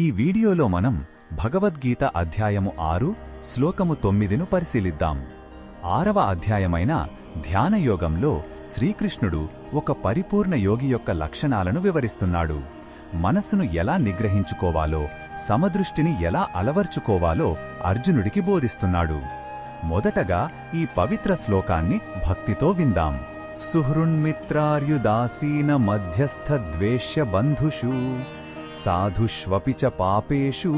ఈ వీడియోలో మనం భగవద్గీత అధ్యాయము 6 శ్లోకము 9ను పరిశీలిద్దాం. 6వ అధ్యాయమైన ధ్యానయోగంలో శ్రీకృష్ణుడు ఒక పరిపూర్ణ యోగి యొక్క లక్షణాలను వివరిస్తున్నాడు. మనసును ఎలా నిగ్రహించుకోవాలో, సమదృష్టిని ఎలా అలవర్చుకోవాలో అర్జునుడికి బోధిస్తున్నాడు. మొదటగా ఈ పవిత్ర శ్లోకాన్ని భక్తితో విందాం. సుహృన్మిత్రార్యుదాసీన మధ్యస్థ ద్వేష్య బంధుషు సాధుష్వపి చ పాపేషు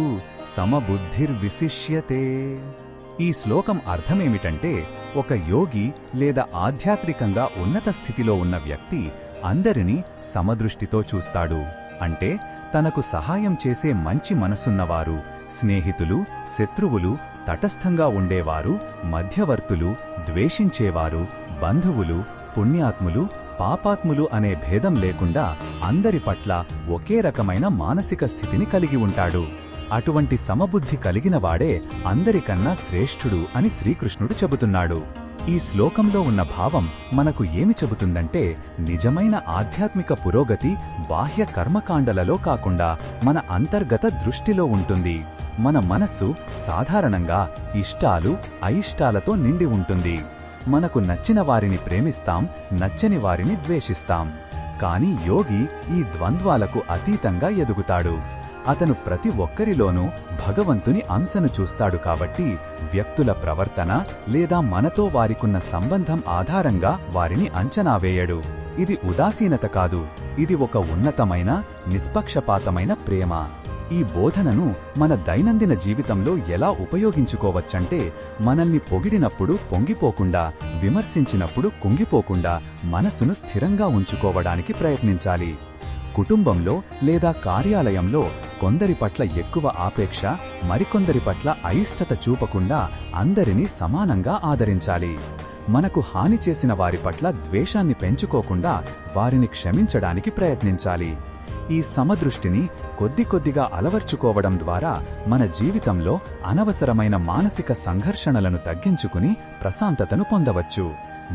సమబుద్ధిర్విశిష్యతే. ఈ శ్లోకం అర్థమేమిటంటే, ఒక యోగి లేదా ఆధ్యాత్మికంగా ఉన్నత స్థితిలో ఉన్న వ్యక్తి అందరినీ సమదృష్టితో చూస్తాడు. అంటే తనకు సహాయం చేసే మంచి మనసున్నవారు, స్నేహితులు, శత్రువులు, తటస్థంగా ఉండేవారు, మధ్యవర్తులు, ద్వేషించేవారు, బంధువులు, పుణ్యాత్ములు, పాపాత్ములు అనే భేదం లేకుండా అందరి పట్ల ఒకే రకమైన మానసిక స్థితిని కలిగి ఉంటాడు. అటువంటి సమబుద్ధి కలిగినవాడే అందరికన్నా శ్రేష్ఠుడు అని శ్రీకృష్ణుడు చెబుతున్నాడు. ఈ శ్లోకంలో ఉన్న భావం మనకు ఏమి చెబుతుందంటే, నిజమైన ఆధ్యాత్మిక పురోగతి బాహ్య కర్మకాండలలో కాకుండా మన అంతర్గత దృష్టిలో ఉంటుంది. మన మనస్సు సాధారణంగా ఇష్టాలు, అయిష్టాలతో నిండి ఉంటుంది. మనకు నచ్చిన వారిని ప్రేమిస్తాం, నచ్చని వారిని ద్వేషిస్తాం. కాని యోగి ఈ ద్వంద్వాలకు అతీతంగా ఎదుగుతాడు. అతను ప్రతి ఒక్కరిలోనూ భగవంతుని అంశను చూస్తాడు. కాబట్టి వ్యక్తుల ప్రవర్తన లేదా మనతో వారికున్న సంబంధం ఆధారంగా వారిని అంచనా వేయడు. ఇది ఉదాసీనత కాదు, ఇది ఒక ఉన్నతమైన, నిష్పక్షపాతమైన ప్రేమ. ఈ బోధనను మన దైనందిన జీవితంలో ఎలా ఉపయోగించుకోవచ్చంటే, మనల్ని పొగిడినప్పుడు పొంగిపోకుండా, విమర్శించినప్పుడు కుంగిపోకుండా మనసును స్థిరంగా ఉంచుకోవడానికి ప్రయత్నించాలి. కుటుంబంలో లేదా కార్యాలయంలో కొందరి పట్ల ఎక్కువ ఆపేక్ష, మరికొందరి పట్ల అయిష్టత చూపకుండా అందరినీ సమానంగా ఆదరించాలి. మనకు హాని చేసిన వారి పట్ల ద్వేషాన్ని పెంచుకోకుండా వారిని క్షమించడానికి ప్రయత్నించాలి. ఈ సమదృష్టిని కొద్ది కొద్దిగా అలవర్చుకోవడం ద్వారా మన జీవితంలో అనవసరమైన మానసిక సంఘర్షణలను తగ్గించుకుని ప్రశాంతతను పొందవచ్చు.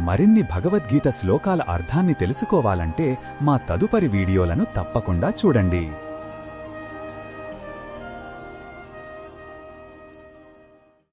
మరిన్ని భగవద్గీత శ్లోకాల అర్థాన్ని తెలుసుకోవాలంటే మా తదుపరి వీడియోలను తప్పకుండా చూడండి.